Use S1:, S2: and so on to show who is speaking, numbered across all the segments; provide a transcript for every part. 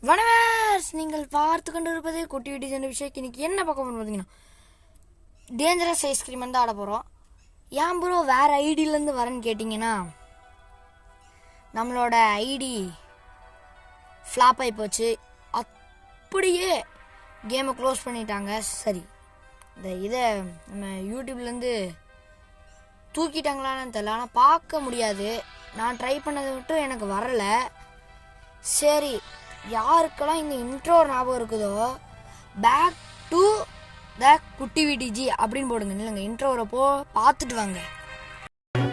S1: வணவர்ஸ், நீங்கள் பார்த்து கொண்டு இருப்பது குட்டி வீட்டு சென்ற விஷயம். இன்னைக்கு என்ன பார்க்க போகிறோம் பார்த்தீங்கன்னா, டேஞ்சரஸ் ஐஸ்கிரீம் வந்து ஆட போகிறோம். ஏன் ப்ரோ வேறு ஐடியிலேருந்து வரேன்னு கேட்டிங்கன்னா, நம்மளோட ஐடி ஃப்ளாப் ஆகி போச்சு. அப்படியே கேமை க்ளோஸ் பண்ணிட்டாங்க. சரி, இதை நம்ம யூடியூப்லேருந்து தூக்கிட்டாங்களான்னு தெரியல, ஆனால் பார்க்க முடியாது. நான் ட்ரை பண்ணதை விட்டு எனக்கு வரலை. சரி, யாருக்கெல்லாம் இந்த இன்ட்ரோ ஞாபகம் இருக்குதோ, பேக் டு த குட்டி விடிஜி அப்படின்னு போடுங்க. இல்லைங்க, இன்ட்ரோவை பார்த்துட்டு வாங்க.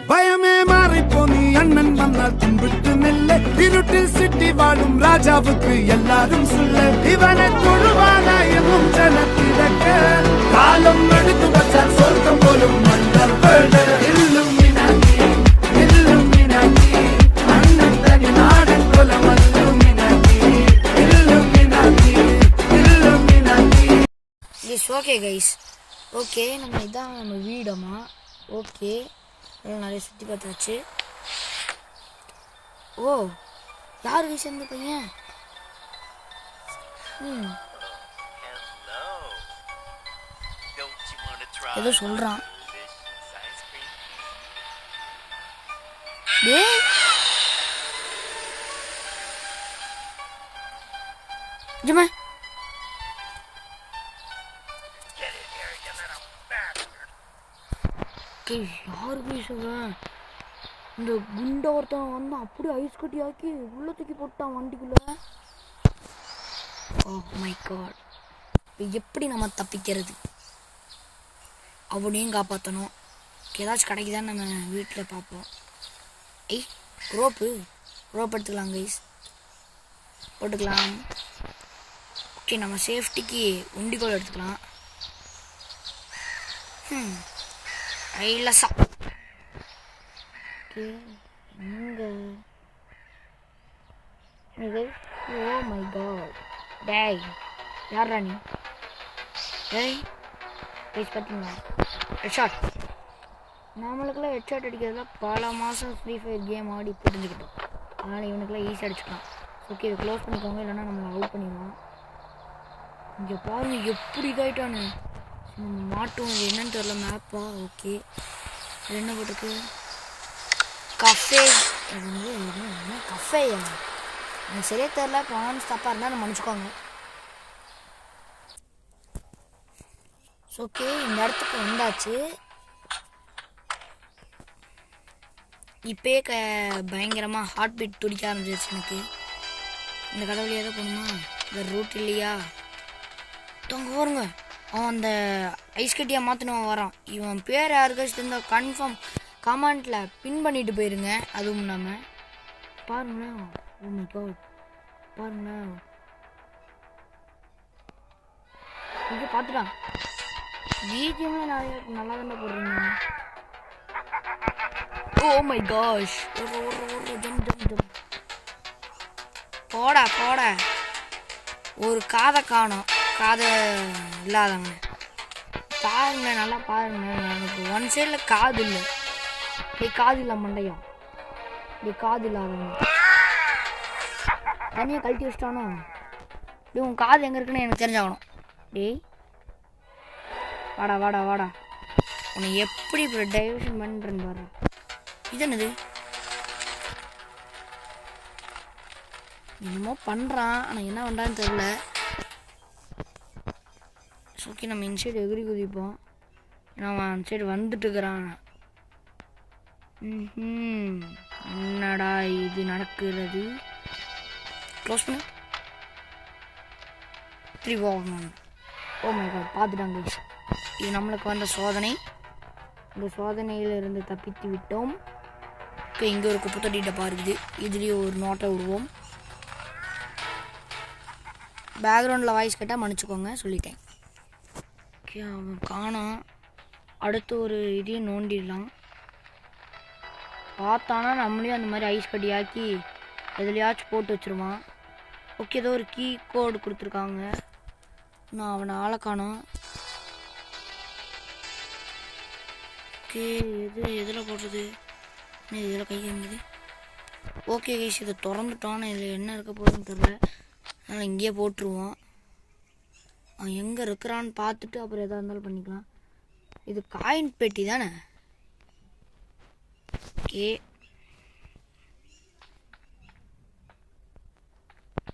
S2: பயமே மாறி போனி அண்ணன் மன்னால் தும்பிட்டு நெல்ல இருட்டில் சிட்டி வாழும் ராஜாவுக்கு எல்லாரும் சொல்ல இவனை தொழுவானாயமும் ஜனத்திடக்க காலம் எடுத்து வச்சால் சொர்க்கம் போலும் மன்னர் இல்லும் மினாக்கி இல்லும் மினாக்கி அண்ணன் தனி நாடன் கொலம் அல்லும் மினாக்கி இல்லும் மினாக்கி இல்லும் மினாக்கி.
S1: இஸ் ஓகே கைஸ், ஓகே, நம்ம இதான் நம்ம வீடமா. ஓகே, நிறைய சுற்றி பார்த்தாச்சு. ஓ, யார் கைஸ் இந்த பையன்? ஏதோ சொல்றான். ஜிமா, யாரு பேசுவேன்? இந்த குண்ட ஒருத்தன் வந்து அப்படியே ஐஸ் கட்டி ஆக்கி உள்ள தூக்கி போட்டான் வண்டிக்குள்ள. ஓ மை காட், எப்படி நம்ம தப்பிக்கிறது? அவனையும் காப்பாற்றணும். ஏதாச்சும் கிடைக்குதான்னு நம்ம வீட்டில் பார்ப்போம். ரோப்பு எடுத்துக்கலாம் கைஸ், போட்டுக்கலாம். ஓகே, நம்ம சேஃப்டிக்கு உண்டிகோல் எடுத்துக்கலாம். ஐலசா எங்க இது? ஓ மை காட், டேய் யாரா நீ? டேய் ப்ளீஸ் பார்த்தீங்களா ஹெட்ஷாட்? நம்மளுக்குலாம் ஹெட்ஷாட் அடிக்கிறதுல பல மாதம் ஃப்ரீ ஃபயர் கேம் ஆடி புரிஞ்சுக்கிட்டோம். அதனால் இவனுக்குலாம் ஈஸியாக அடிச்சுக்கலாம். ஓகே, இதை க்ளோஸ் பண்ணிக்கோங்க, இல்லைன்னா நம்மளை அவுட் பண்ணிடுவான். இங்கே பாருங்க எப்படி இதாயிட்டானு. நம்ம மாட்டோம், அது என்னன்னு தெரியல. மேப்பா? ஓகே, அது என்ன போட்டுருக்கு? கஃபே. இது வந்து என்ன கஃபேயா? எனக்கு சரியா தெரியல, ப்ரான்ஸ் தப்பாக இருந்தால் நான் மன்னிச்சுக்கோங்க. ஓகே, இந்த இடத்துக்கு வந்தாச்சு. இப்போயே பயங்கரமாக ஹார்ட் பீட் துடிக்க ஆரம்பிச்சிருச்சு எனக்கு. இந்த கடவுளையாக தான் போகணுமா? இந்த ரூட் இல்லையா? தொங்க பாருங்க, அவன் அந்த ஐஸ் கட்டியாக மாற்றினவன் வரான். இவன் பேர் யாருக்காச்சும் இருந்தால் கன்ஃபார்ம் கமெண்ட்டில் பின் பண்ணிட்டு போயிருங்க. அதுவும் இல்லாமல் பாருங்களேன், ஓ மை காட், பாருங்களேன், இங்கே பார்த்துட்டான். பிஜிஎம்ல நிறைய நல்லா தானே போடுறீங்க. ஓ மை காஷ், போட ஒரு காதை காணும், காதை இல்லாதவங்க பாருங்க, நல்லா பாருங்க. எனக்கு ஒன் சைடில் காது இல்லை, இப்படி காது இல்லை மண்டையும், இப்படி காது இல்லாதவங்க தனியாக கழட்டி வச்சிட்டானோ. இப்படி உன் காது எங்கே இருக்குன்னு எனக்கு தெரிஞ்சாகணும். டேய் வாடா, உன்னை எப்படி இப்படி டைவர்ஷன் பண்ணுறேன்னு பாரு. இது என்னது? என்னமோ பண்ணுறான், ஆனால் என்ன பண்ணுறான்னு தெரில. ஓகே, நம்ம இன்சைடு எகிரி குதிப்போம். ஏன்னா அவன் அந்த சைடு வந்துட்டு இருக்கிறான். என்னடா இது நடக்கிறது? க்ளோஸ் பண்ணு. 3 போகணும். ஓ மை காட், பார்த்துட்டாங்க. இது நம்மளுக்கு வந்த சோதனை. இந்த சோதனையிலிருந்து தப்பித்து விட்டோம். ஓகே, இங்கே ஒரு குப்பை தொட்டி டப்பா இருக்குது, இதுலேயும் ஒரு நோட்டை விடுவோம். பேக்ரவுண்டில் வாய்ஸ் கேட்டால் மன்னிச்சுக்கோங்க, சொல்லிட்டேன். ஓகே, அவன் காணோம். அடுத்து ஒரு இதையும் நோண்டிடலாம். பார்த்தானா நம்மளையும் அந்த மாதிரி ஐஸ் கட்டி ஆக்கி எதுலையாச்சும் போட்டு வச்சுருவான். ஓகே, ஏதோ ஒரு கீ கோடு கொடுத்துருக்காங்க. நான் அவனை ஆளை காணோம். ஓகே, எதில் போடுறது? இதில் கை காமிக்குது. ஓகே கைஸ், இதை திறந்துட்டோம். இதில் என்ன இருக்க போகுதுன்னு தெரில. அதனால் இங்கேயே போட்டுருவோம். அவன் எங்கே இருக்கிறான்னு பார்த்துட்டு அப்புறம் எதாக இருந்தாலும் பண்ணிக்கலாம். இது காயின் பெட்டி தானே? ஓகே,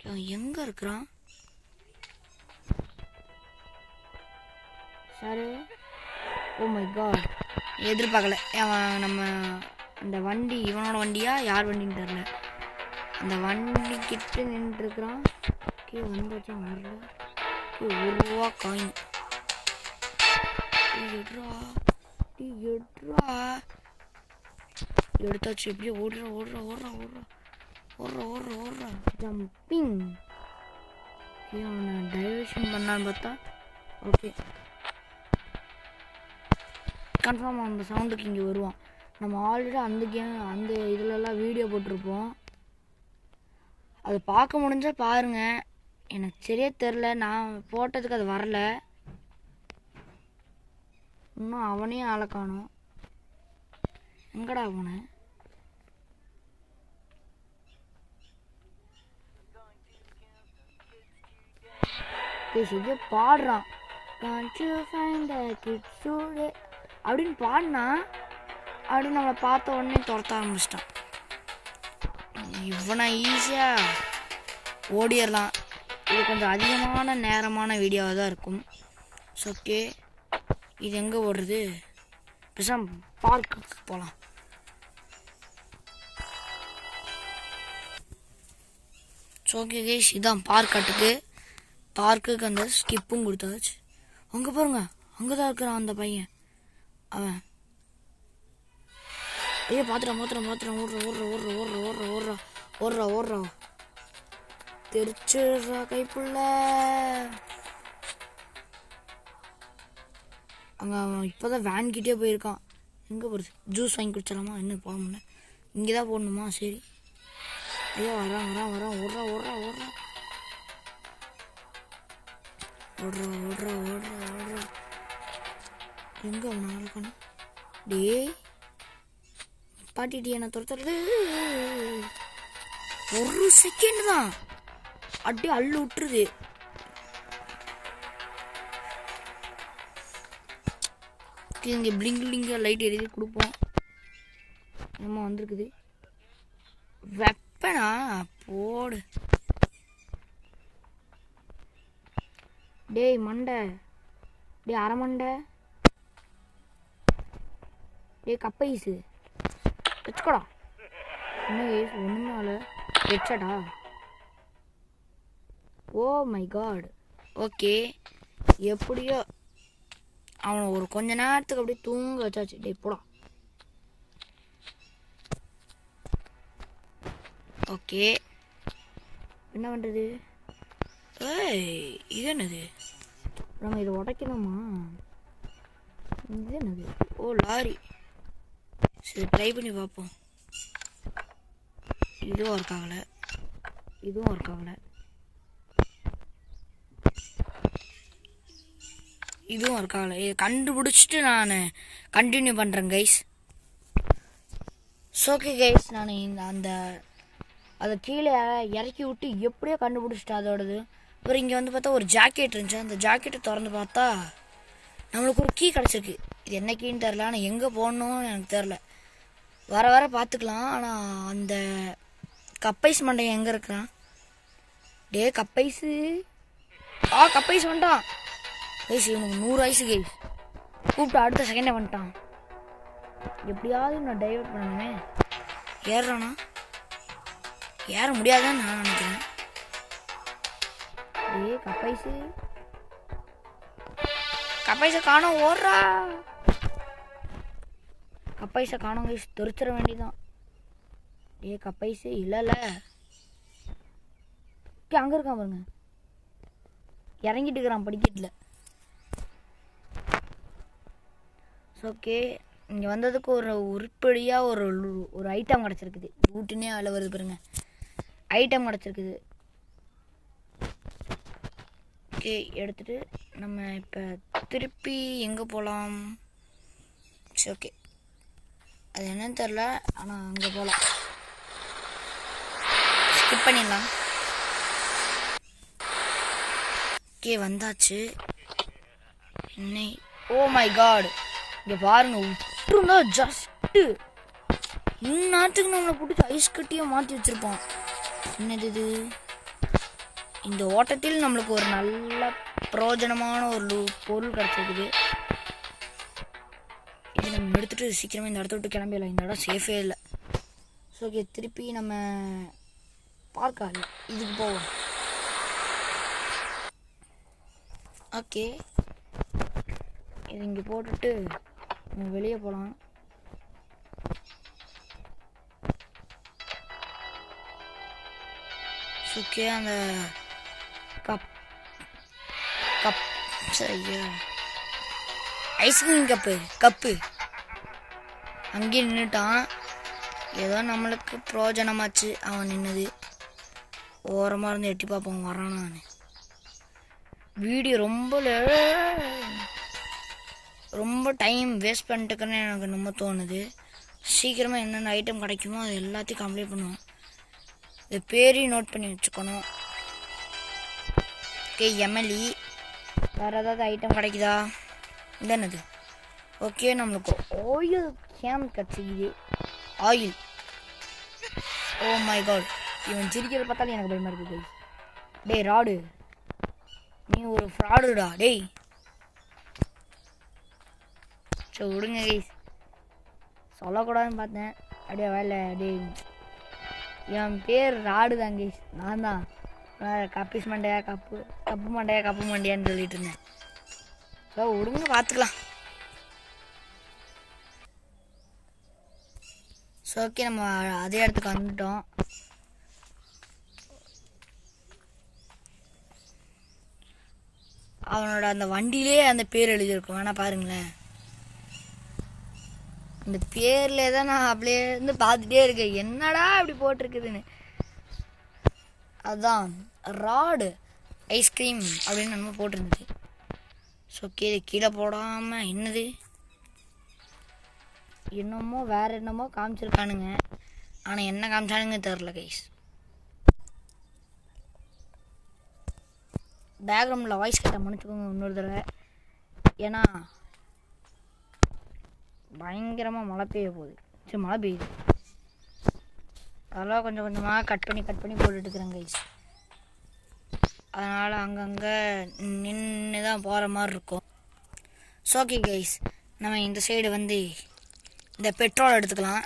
S1: அவன் எங்கே இருக்கிறான் சார்? ஓ மை காட், எதிர்பார்க்கல. அவன் நம்ம இந்த வண்டி இவனோட வண்டியா யார் வண்டின்னு தெரில, அந்த வண்டி கிட்ட நின்றுருக்குறான். ஓகே, வந்தாச்சா வரல. ₹1 காயின் எடுத்தாச்சு. எப்படியோ ஓடுறா ஜம்பிங். அவனை டைவர்ஷன் பண்ணான்னு பார்த்தா ஓகே கன்ஃபார்ம் அந்த சவுண்டுக்கு இங்கே வருவான். நம்ம ஆல்ரெடி அந்த இதுலலாம் வீடியோ போட்டிருப்போம். அது பார்க்க முடிஞ்சால் பாருங்கள். எனக்கு சரியா தெரில, நான் போட்டதுக்கு அது வரல. இன்னும் அவனையும் ஆளை காணோம். எங்கடா அவனை? பாடுறான் அப்படின்னு பாடினா அப்படின்னு நம்மளை பார்த்த உடனே துரத்த ஆரம்பிச்சிட்டான். இவனை ஈஸியாக ஓடிடலாம். இது கொஞ்சம் அதிகமான நேரமான வீடியோவாக தான் இருக்கும். ஓகே, இது எங்கே ஓடுறது? பேசாம பார்க்குக்கு போகலாம். ஓகே கைஸ், இதான் பார்க்குக்கு அந்த ஸ்கிப்பும் கொடுத்தாச்சு. அங்கே பாருங்க, அங்கே தான் இருக்கிறான் அந்த பையன். அவன் ஐயோ பாத்திரம் ஓடுறா தெரிச்சுடுறா கைப்புள்ள. அங்கே அவன் இப்போதான் வேன் கிட்டே போயிருக்கான். எங்கே போகிறது? ஜூஸ் வாங்கி குடிச்சிடலாமா? என்ன போக முடியல, இங்கே தான் போடணுமா? சரி, ஐயோ வரான் ஓடுறா எங்கே அவனை இருக்கணும்? டேய் பாட்டிட்டி என்ன துரத்துறது? 1 செகண்ட் தான் அப்படியே அள்ளு விட்டுருது. இங்கே பிளிங்க் லைட் எரியுது, கொடுப்போம். நம்ம வந்திருக்குது வெப்பனா போடு. டேய் மண்டை, டேய் அரை மண்டை, டேய் கப்பைஸு வச்சுக்கோடா. இன்னும் ஒன்றுனால ஹெட்ஷாட்டா? Oh my God. ஓகே, எப்படியோ அவனை ஒரு கொஞ்ச நேரத்துக்கு அப்படியே தூங்க வச்சாச்சு. டே போடா. ஓகே, என்ன பண்ணுறது? ஏய், இது என்னது? நம்ம இதை உடைக்கணுமா? இது என்னது? ஓ லாரி. சரி, ட்ரை பண்ணி பார்ப்போம். இதுவும் ஒர்க் ஆகலை. இதுவும் ஒர்க் ஆகலை. இதை கண்டுபிடிச்சிட்டு நான் கண்டினியூ பண்ணுறேன் கைஸ். ஓகே கைஸ், நான் அதை கீழே இறக்கி விட்டு எப்படியோ கண்டுபிடிச்சிட்டேன் அதோடது. அப்புறம் இங்கே வந்து பார்த்தா ஒரு ஜாக்கெட் இருந்துச்சு. அந்த ஜாக்கெட்டை திறந்து பார்த்தா நம்மளுக்கு ஒரு கீ கிடச்சிருக்கு. இது என்ன கீன்னு தெரில, ஆனால் எங்கே போடணும்னு எனக்கு தெரில. வர பார்த்துக்கலாம். ஆனால் அந்த கப்பைஸ் மண்டையன் எங்கே இருக்கிறான்? டே கப்பைஸு, கப்பைஸ் வந்துட்டான் கைஸ். இவனுக்கு 100 வயசு கைஸ். கூப்பிட்டு அடுத்த செகண்டே வந்துட்டான். எப்படியாவது நான் டைவர்ட் பண்ணணுமே. ஏறுறானா? ஏற முடியாதுன்னு நான் நினைக்கிறேன். டே கப்பைஸை காணோம், ஓடுறா. கப்பைஸை காணோம் கைஸ், தெரிச்சிட வேண்டியதான். டே கப்பைஸு இல்லைல்ல, அங்கே இருக்கான் பாருங்க, இறங்கிட்டு இருக்கிறான் படிக்கட்டில். ஓகே, இங்கே வந்ததுக்கு ஒரு உருப்படியாக ஒரு ஐட்டம் கிடச்சிருக்குது. ரூட்டுனே அதில் வருது பாருங்க, ஐட்டம் கிடச்சிருக்குது. ஓகே, எடுத்துகிட்டு நம்ம இப்போ திருப்பி எங்கே போகலாம்? சரி, ஓகே, அது என்னன்னு தெரில, ஆனால் அங்கே போகலாம். ஸ்கிப் பண்ணிடலாம். ஓகே வந்தாச்சு. என்ன? ஓ மை காட், இங்கே பாருங்க, விட்டுருந்தா ஜஸ்ட்டு இந்நாட்டுக்கு நம்மளை பிடிச்சி ஐஸ் கட்டியை மாற்றி வச்சுருப்போம். என்னது இது? இந்த ஓட்டத்தில் நம்மளுக்கு ஒரு நல்ல பிரயோஜனமான ஒரு பொருள் கிடச்சிருக்குது. இது நம்ம எடுத்துகிட்டு சீக்கிரமாக இந்த இடத்த விட்டு கிளம்பிடலாம். இந்த இடம் சேஃபே இல்லை. ஸோ ஓகே, திருப்பி நம்ம பார்க்க இதுக்கு போவோம். ஓகே, இது இங்கே போட்டுட்டு நம்ம வெளியே போகலாம். ஓகே, அந்த கப் சரியா ஐஸ்கிரீம் கப்பு அங்கேயே நின்றுட்டான். ஏதோ நம்மளுக்கு பிரயோஜனமாச்சு அவன் நின்னது. ஓரமாக இருந்து எட்டி பார்ப்போம் வரான். நான் வீடியோ ரொம்ப டைம் வேஸ்ட் பண்ணிட்டுக்குன்னு எனக்கு ரொம்ப தோணுது. சீக்கிரமாக என்னென்ன ஐட்டம் கிடைக்குமோ அது எல்லாத்தையும் கம்ப்ளீட் பண்ணுவோம். இது பேரையும் நோட் பண்ணி வச்சுக்கணும். ஓகே, எம்எல்இ வேறு ஏதாவது ஐட்டம் கிடைக்குதா? இது என்னது? ஓகே, நம்மளுக்கு ஆயில் கேம் கிடச்சிக்குது. ஆயில். ஓ மை காட், இவன் சிரிக்கிறத பார்த்தாலும் எனக்கு பயமாக இருக்குது. டேய் ராடு, நீ ஒரு ஃப்ராடுடா டேய். சரி விடுங்க கைஸ், சொல்லக்கூடாதுன்னு பார்த்தேன். அப்படியே வேலை டேய். என் பேர் ராடு தான் கைஸ். நான் தான் கப்பிஸ் மண்டையா கப்பு மண்டையான்னு சொல்லிட்டு இருந்தேன். ஸோ விடுங்க, பார்த்துக்கலாம். ஸோ ஓகே, நம்ம அதே இடத்துக்கு வந்துட்டோம். அவனோட அந்த வண்டியிலே அந்த பேர் எழுதியிருக்கும், வேணா பாருங்களேன். இந்த பேர்ல தான் நான் அப்படியே இருந்து பார்த்துட்டே இருக்கேன், என்னடா அப்படி போட்டிருக்குதுன்னு. அதுதான் ராடு ஐஸ்கிரீம் அப்படின்னு நம்ம போட்டிருந்துச்சு. ஸோ ஓகே, கீழே போடாமல் என்னது என்னமோ வேறு என்னமோ காமிச்சிருக்கானுங்க. ஆனால் என்ன காமிச்சானுங்க தெரில கைஸ். பேக்ரவுண்டில் வாய்ஸ் கேட்டால் மன்னிச்சுக்கோங்க இன்னொரு தடவை. ஏன்னா பயங்கரமாக மழை பெய்ய போகுது. சரி, மழை பெய்யுது. அதெல்லாம் கொஞ்சம் கொஞ்சமாக கட் பண்ணி போட்டுட்டுருக்குறேன் கைஸ். அதனால் அங்கங்கே நின்று தான் போகிற மாதிரி இருக்கும். ஸோ ஓகே கைஸ், நம்ம இந்த சைடு வந்து இந்த பெட்ரோல் எடுத்துக்கலாம்.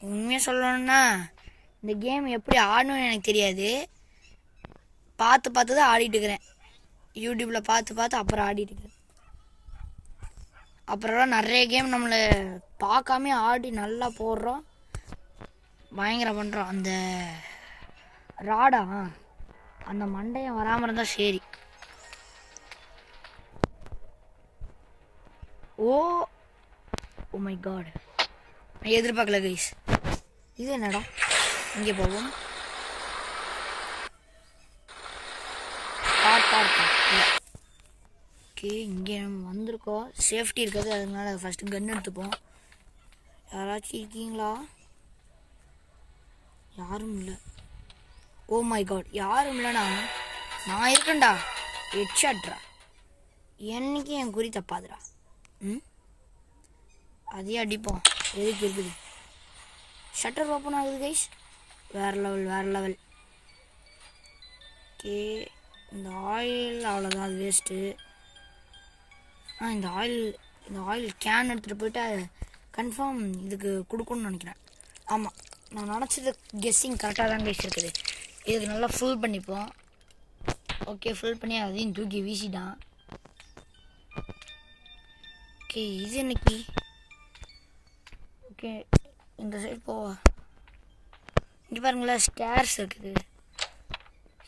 S1: உண்மையாக சொல்லணுன்னா இந்த கேம் எப்படி ஆடணும்னு எனக்கு தெரியாது. பார்த்து தான் ஆடிட்டு இருக்கிறேன். யூடியூப்பில் பார்த்து அப்புறம் ஆடிட்டு இருக்கிறேன். அப்புறம் நிறைய கேம் நம்மளை பார்க்காம ஆடி நல்லா போடுறோம், பயங்கரம் பண்ணுறோம். அந்த ராடா அந்த மண்டையம் வராமல் இருந்தால் சரி. ஓ மை காட், எதிர்பார்க்கல கைஸ். இது என்னடா, இங்கே போவோம். ஓகே, இங்கே நம்ம வந்திருக்கோம். சேஃப்டி இருக்காது, அதனால ஃபஸ்ட்டு கன் எடுத்துப்போம். யாராச்சும் இருக்கீங்களா? யாரும் இல்லை. ஓ மை காட், யாரும் இல்லைண்ணா, நான் இருக்கேன்டா. ஹெட்ஷாட்ரா, என்னைக்கு என் குறி தப்பாதுடா. அதையே அடிப்போம். எதுக்கு இருக்குது? ஷட்டர் ஓப்பன் ஆகுது கைஸ். வேறு லெவல். ஓகே, இந்த ஆயில் அவ்வளோதான், அது வேஸ்ட்டு. இந்த ஆயில் கேன் எடுத்துகிட்டு போயிட்டு கன்ஃபார்ம் இதுக்கு கொடுக்கணும்னு நினைக்கிறேன். ஆமாம், நான் நினச்சது கெஸ்ஸிங் கரெக்டாக தான் கைஸ் இருக்குது. இதுக்கு நல்லா ஃபுல் பண்ணிப்போம். ஓகே, ஃபுல் பண்ணி அதையும் தூக்கி வீசிட்டான். ஓகே, இது என்னைக்கு? ஓகே, இந்த சைடு போவா. இங்கே பாருங்களேன், ஸ்டேர்ஸ் இருக்குது.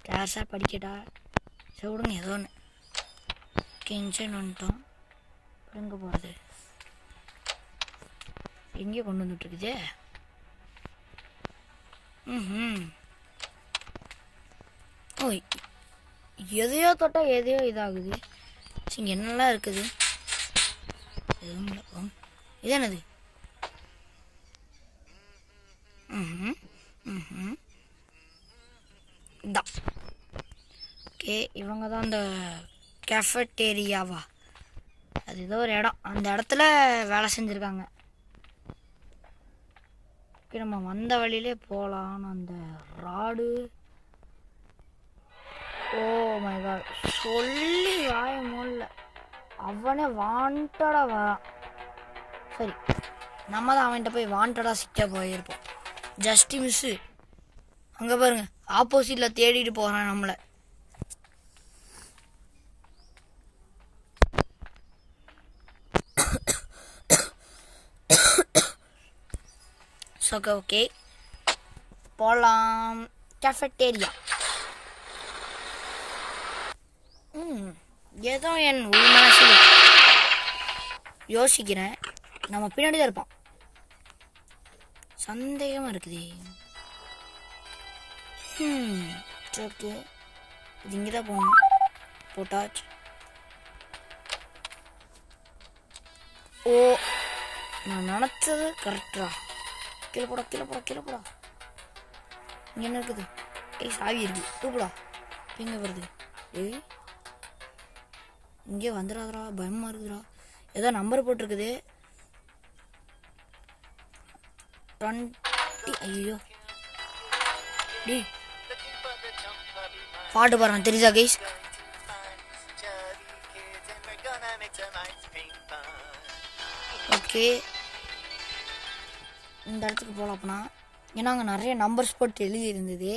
S1: ஸ்டேர்ஸாக படிக்கட்டா? சரி விடுங்க, ஏதோ ஒன்று. ஓகே, இன்சைட் வந்துட்டோம். எங்கே போகிறது? எங்கேயோ கொண்டு வந்துட்டுருக்குது. ஓ, எதையோ தொட்டால் எதையோ இதாகுது. இங்கே என்னெல்லாம் இருக்குது? எதுவும் இல்லை. இது என்னது? ஓகே, இவங்க தான் அந்த கேஃபட்டேரியாவா, அது ஏதோ ஒரு இடம், அந்த இடத்துல வேலை செஞ்சுருக்காங்க. ஓகே, நம்ம வந்த வழியிலே போகலாம். அந்த ராடு, ஓ மை காட், சொல்லி வாய மூடல, அவனே வாண்டடா வரான். சரி, நம்ம தான் அவன்கிட்ட போய் வாண்டடாக சிக்க போயிருப்போம். ஜஸ்ட் மிஸ்ஸு, அங்கே பாருங்க, ஆப்போசிட்டில் தேடிட்டு போகிறான் நம்மளை. ஓகே, போகலாம் கேஃபட்டேரியா. ஏதோ என் உள் மனசில் யோசிக்கிறேன், நம்ம பின்னாடி தான் இருப்பான், சந்தேகமாக இருக்குது. ஓகே, இது இங்கே தான் போகணும். போட்டாச்சு. ஓ, நான் நினச்சது கரெக்டா. கீழே போடா, கீழே போடா, கீழே போடா. இங்கே என்ன இருக்குது? ஏய், சாவி இருக்குது, தூக்குடா. எங்கே வருது? ஏய், இங்கே வந்துடாதரா, பயமாக இருக்குதுடா. ஏதோ நம்பர் போட்டிருக்குது 20. ஐயோ, டி பாட்டு பாடுறான், தெரியுதா கைஸ்? ஓகே, இந்த இடத்துக்கு போகலாம் அப்போனா. ஏன்னா அங்கே நிறைய நம்பர்ஸ் போட்டு எழுதி இருந்தது,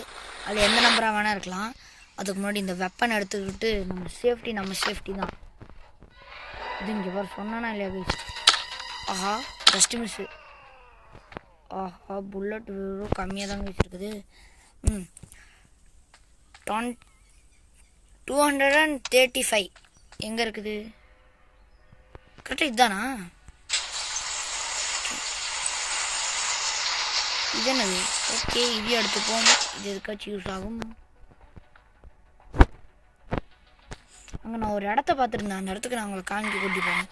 S1: அதில் எந்த நம்பராக வேணா இருக்கலாம். அதுக்கு முன்னாடி இந்த வெப்பன் எடுத்துக்கிட்டு நம்ம சேஃப்டி தான். இது இங்கே பாரு, சொன்னானா இல்லையா கைஸ்? ஆஹா, ஜஸ்ட் மிஸ்ஸு. ஆஹா, புல்லட் வெறும் கம்மியாக தான் கைஸ் இருக்குது. 235 எங்கே இருக்குது? கரெக்டாக இதுதானா? இது என்னது? ஓகே, இது எடுத்துப்போம். இது எதுக்காச்சும் யூஸ் ஆகும். அங்கே நான் ஒரு இடத்த பார்த்துருந்தேன், அந்த இடத்துக்கு நான் உங்களை காமிக்க கூட்டி போனேன்.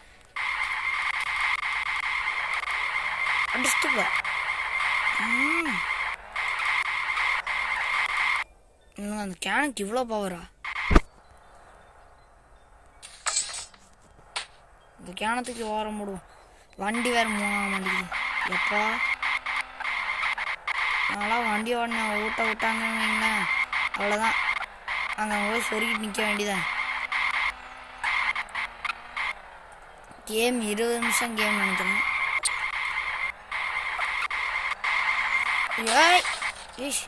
S1: அடிச்சுட்டு அந்த கேனுக்கு இவ்வளோ பவரா? இந்த கேனத்துக்கு ஓர முடியும், வண்டி வேறு மூணாக மாட்டேங்குது. எப்பா நான்லாம் வண்டி ஓடனே விட்டாங்கன்னு வைங்களேன், அவ்வளோதான், அங்கே போய் சொருகிட்டு நிற்க வேண்டியதான். கேம் 20 நிமிஷம் கேம் நினைக்கிறேன். ஏய்,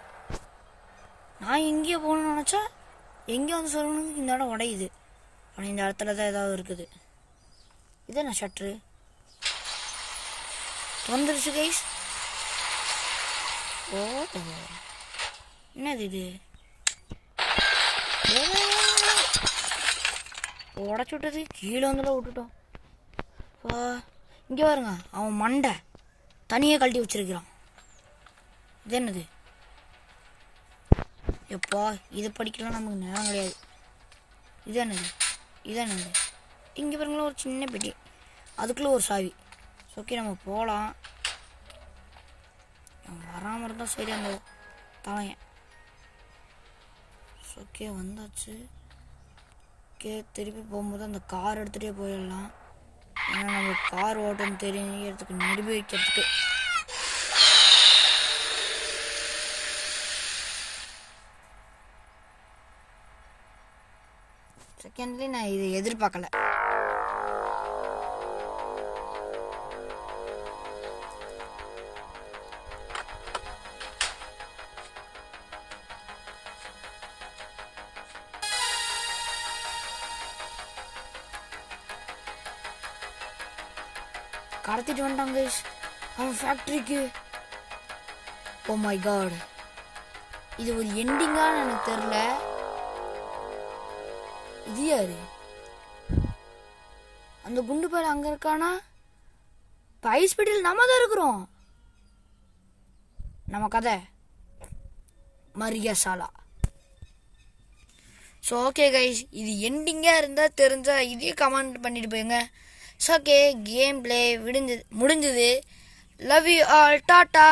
S1: நான் எங்கேயோ போகணும்னு நினச்சா எங்கேயோ வந்து சொல்லணும்னு இந்த இடம் உடையுது. ஆனால் இந்த இடத்துல தான் ஏதாவது இருக்குது. இது என்ன ஷட்ரு வந்துருச்சு கைஸ்? ஓ, என்னது இது? உடச்சு விட்டது கீழே வந்துட விட்டுட்டோம். இங்கே பாருங்க, அவன் மண்டை தனியாக கழட்டி வச்சிருக்கிறான். இது என்னது? எப்பா, இதை படிக்கலாம் நமக்கு நேரம் கிடையாது. இது என்னது? இங்கே பாருங்களா, ஒரு சின்ன பெட்டி, அதுக்குள்ளே ஒரு சாவி. ஓகே, நம்ம போகலாம். வராமல் இருந்தால் சரி அந்த தலையன். ஓகே, வந்தாச்சு. ஓகே, திருப்பி போகும்போது அந்த கார் எடுத்துகிட்டே போயிடலாம். ஏன்னா நம்ம கார் ஓட்டன்னு தெரியறதுக்கு நிரூபிக்கிறதுக்கு. செகண்ட்லி நான் இதை எதிர்பார்க்கல. கடத்திட்டு வந்துட்டாங்க அவன் ஃபேக்ட்ரிக்கு. ஓ மை காட், இது ஒரு எண்டிங்கான்னு எனக்கு தெரியல. இது யாரு? அந்த குண்டு பேர் அங்க இருக்கானா? ஹாஸ்பிட்டல் நம்ம தான் இருக்கிறோம். நம்ம கதை மரியசாலா. ஸோ ஓகே கைஸ், இது எண்டிங்காக இருந்தால் தெரிஞ்சால் இதையும் கமெண்ட் பண்ணிட்டு போயுங்க. ஸோ ஓகே, கேம் பிளே முடிஞ்சது. Love you all, tata.